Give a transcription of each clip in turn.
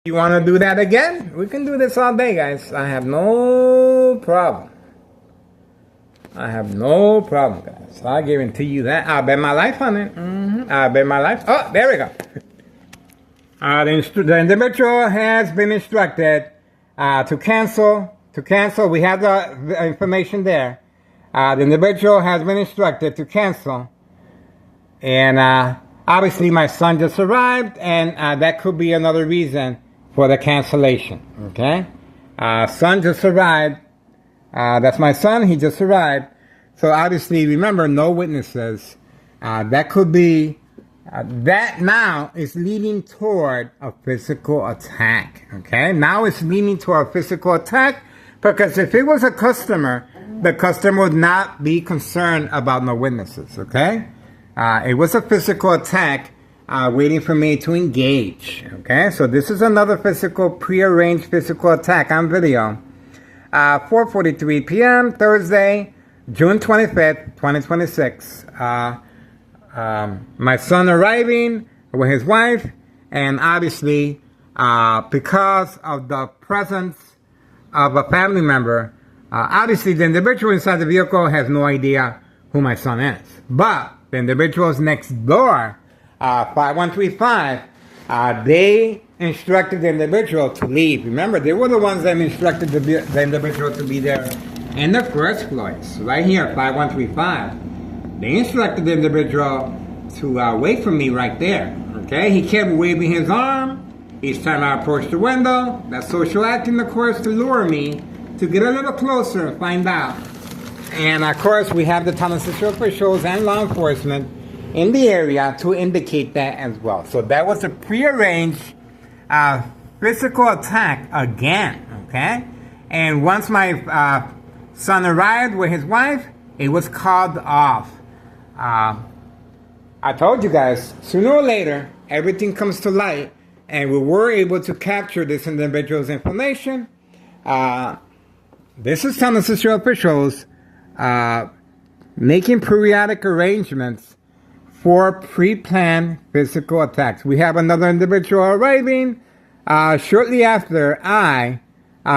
You want to do that again? We can do this all day, guys. I have no problem. I have no problem, guys. I guarantee you that. I'll bet my life on it. I'll bet my life. Oh, there we go. The individual has been instructed to cancel. To cancel, we have the information there. The individual has been instructed to cancel. And obviously my son just arrived, and that could be another reason for the cancellation. Okay? Son just arrived. That's my son. He just arrived. So obviously, remember, no witnesses. That could be, that now is leading toward a physical attack. Okay? Now it's leading toward a physical attack, because if it was a customer, the customer would not be concerned about no witnesses. Okay? It was a physical attack waiting for me to engage. Okay? So this is another prearranged physical attack on video. 4:43 p.m. Thursday, June 25th, 2026. My son arriving with his wife, and obviously, because of the presence of a family member, obviously the individual inside the vehicle has no idea who my son is. But the individuals next door, 5135, they instructed the individual to leave. Remember, they were the ones that instructed the individual to be there in the first place. Right here, 5135. They instructed the individual to wait for me right there. Okay? He kept waving his arm each time I approached the window. That's social acting, of course, to lure me to get a little closer and find out. And of course, we have the Town City officials and law enforcement in the area to indicate that as well. So that was a prearranged physical attack again, okay? And once my son arrived with his wife, it was called off. I told you guys, sooner or later, everything comes to light, and we were able to capture this individual's information. This is Town City officials making periodic arrangements for pre-planned physical attacks. We have another individual arriving shortly after I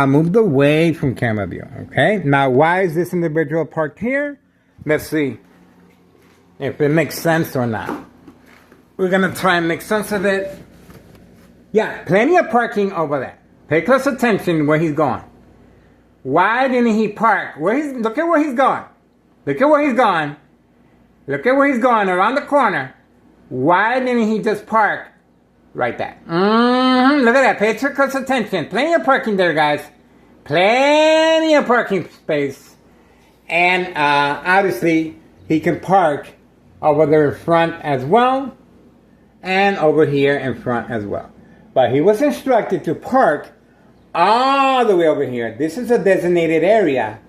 moved away from camera view. Okay, now why is this individual parked here? Let's see if it makes sense or not. We're gonna try and make sense of it. Yeah, plenty of parking over there. Pay close attention where he's going. Why didn't he park? Look at where he's going. Look at where he's going. Look at where he's going, around the corner. Why didn't he just park right there? Look at that. Pay close attention. Plenty of parking there, guys. Plenty of parking space. And obviously, he can park over there in front as well. And over here in front as well. But he was instructed to park all the way over here. This is a designated area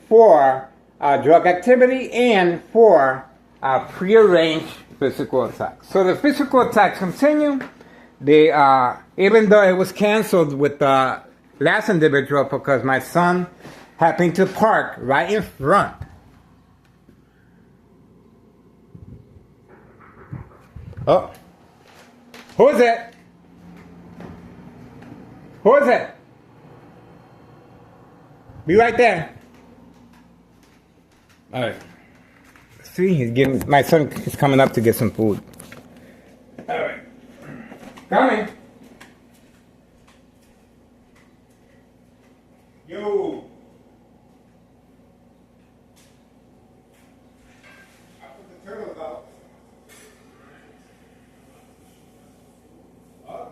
for drug activity and for prearranged physical attacks. So the physical attacks continue. They even though it was canceled with the last individual because my son happened to park right in front. Oh, who is it? Who is it? Be right there. All right. See, my son is coming up to get some food. All right. Coming. Yo. I put the turtles out. Oh,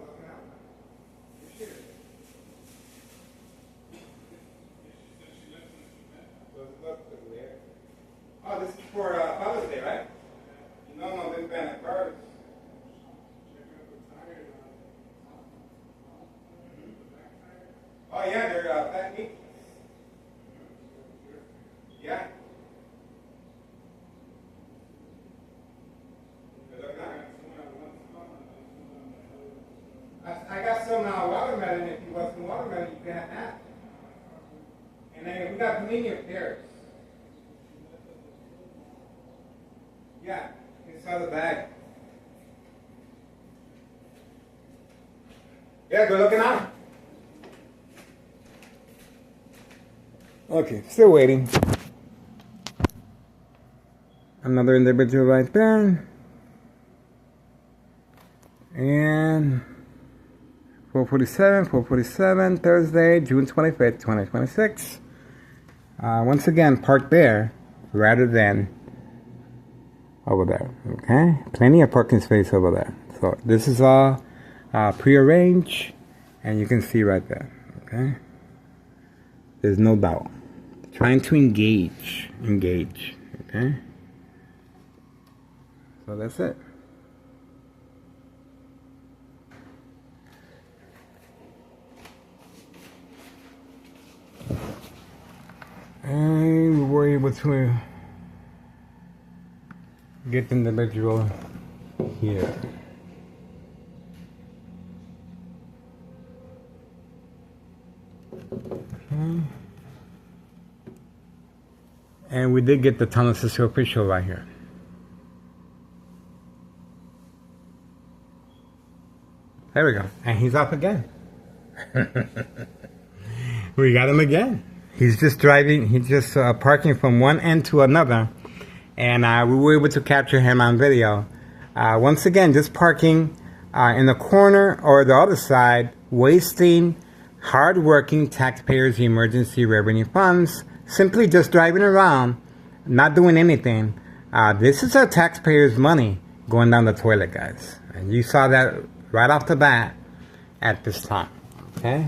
oh, this is for Father's Day, right? No, this band of cards. Oh, yeah, they're fat meat. Yeah. I got some watermelon. If you want some watermelon, you can have that. And then we got plenty of pears. Yeah, inside the bag. Yeah, good looking out. Okay, still waiting. Another individual right there. And 447, Thursday, June 25th, 2026. Once again, park there rather than over there. Okay? Plenty of parking space over there. So this is all pre-arranged, and you can see right there. Okay? There's no doubt. Trying to engage. Okay? So that's it. And we were able to get the individual here. Okay. And we did get the Tunnel System official right here. There we go. And he's up again. We got him again. He's just driving, he's just parking from one end to another. And we were able to capture him on video. Once again, just parking in the corner or the other side, wasting hard-working taxpayers' emergency revenue funds, simply just driving around, not doing anything. This is our taxpayers' money going down the toilet, guys. And you saw that right off the bat at this time. Okay?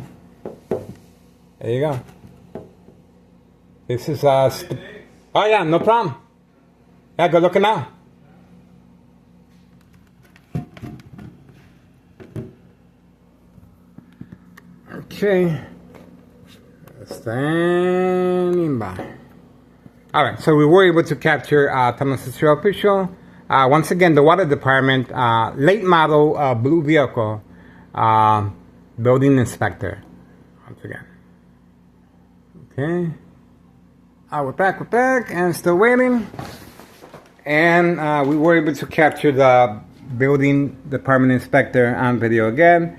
There you go. This is oh yeah, no problem. Yeah, good looking out. Okay. Standing by. Alright, so we were able to capture Tunnel System official. Once again, the water department, late model blue vehicle, building inspector. Once again. Okay. We're back, and still waiting. And we were able to capture the building department inspector on video again.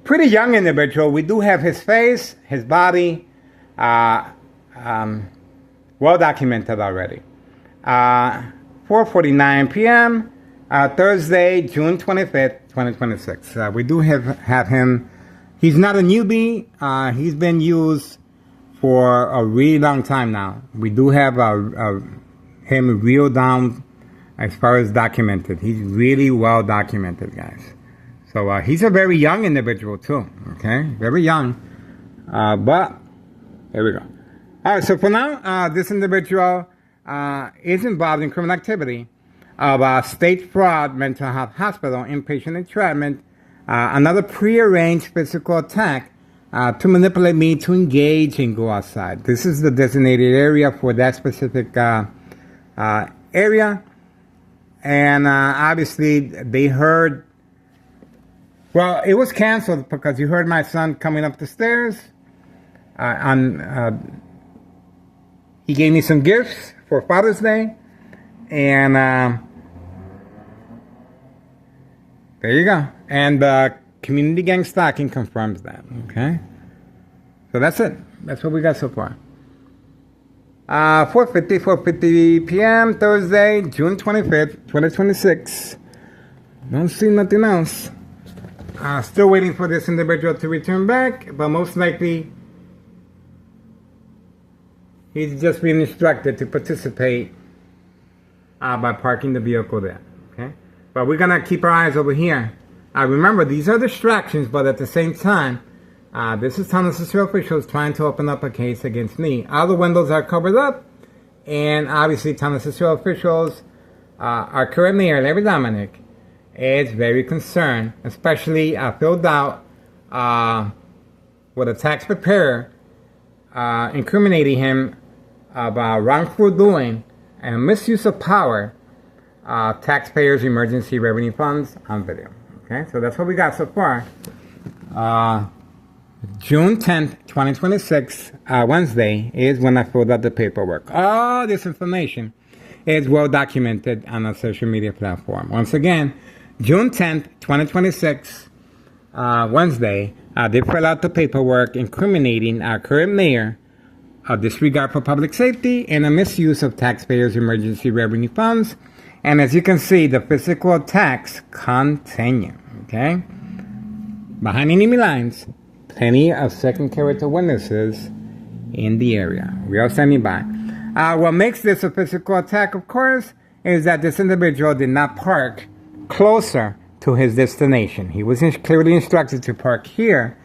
Pretty young individual. We do have his face, his body, well documented already. 4:49 p.m. Thursday, June 25th, 2026. We do have him. He's not a newbie. He's been used for a really long time now. We do have him real down as far as documented. He's really well documented, guys. So he's a very young individual too. Okay, very young. But there we go. All right. So for now, this individual is involved in criminal activity of state fraud, mental health hospital, inpatient entrapment, another prearranged physical attack. To manipulate me to engage and go outside. This is the designated area for that specific area. And obviously they heard, well, it was canceled because you heard my son coming up the stairs. He gave me some gifts for Father's Day. And there you go. And Community Gang Stalking confirms that. Okay, so that's it. That's what we got so far. 4:50 p.m. Thursday, June 25th, 2026. Don't see nothing else. Still waiting for this individual to return back, but most likely he's just being instructed to participate by parking the vehicle there. Okay, but we're gonna keep our eyes over here. Remember, these are distractions, but at the same time, this is Tunnel System officials trying to open up a case against me. All the windows are covered up, and obviously Tunnel System officials, our current mayor, Larry Dominic, is very concerned, especially filled out with a tax preparer incriminating him about wrongful doing and misuse of power, taxpayers' emergency revenue funds on video. Okay, so that's what we got so far. June 10th, 2026, Wednesday, is when I filled out the paperwork. All this information is well documented on a social media platform. Once again, June 10th, 2026, Wednesday, they filled out the paperwork incriminating our current mayor of disregard for public safety and a misuse of taxpayers' emergency revenue funds. And as you can see, the physical attacks continue, okay? Behind enemy lines, plenty of second character witnesses in the area. We are standing by. What makes this a physical attack, of course, is that this individual did not park closer to his destination. He was clearly instructed to park here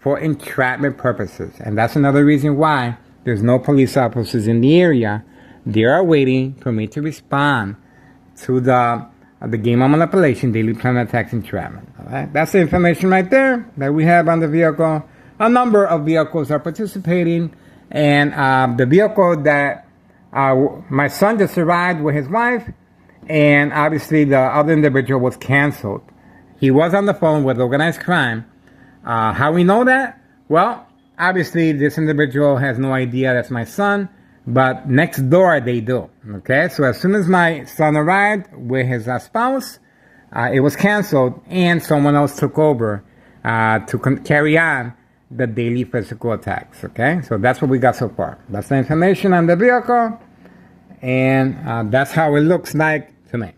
for entrapment purposes. And that's another reason why there's no police officers in the area. They are waiting for me to respond to the game of manipulation, daily plan attacks, entrapment. All right? That's the information right there that we have on the vehicle. A number of vehicles are participating, and the vehicle that my son just arrived with his wife, and obviously the other individual was canceled. He was on the phone with organized crime. How we know that? Well, obviously this individual has no idea that's my son, but next door they do. Okay, so as soon as my son arrived with his spouse, it was canceled, and someone else took over to carry on the daily physical attacks. Okay, so that's what we got so far. That's the information on the vehicle, and that's how it looks like to me.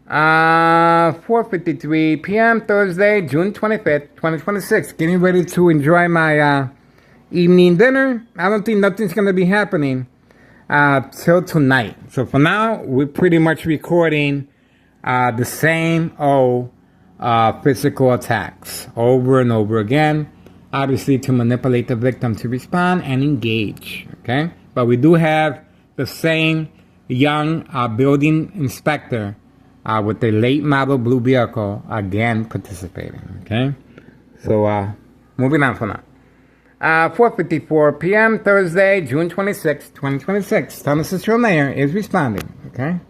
4:53 p.m. Thursday, June 25th, 2026. Getting ready to enjoy my evening dinner. I don't think nothing's going to be happening till tonight. So for now, we're pretty much recording the same physical attacks over and over again, obviously to manipulate the victim to respond and engage. Okay, but we do have the same young building inspector with the late model blue vehicle again participating. Okay, so moving on for now. 4:54 p.m. Thursday, June 26, 2026. Thomas Cicero Mayor is responding. Okay.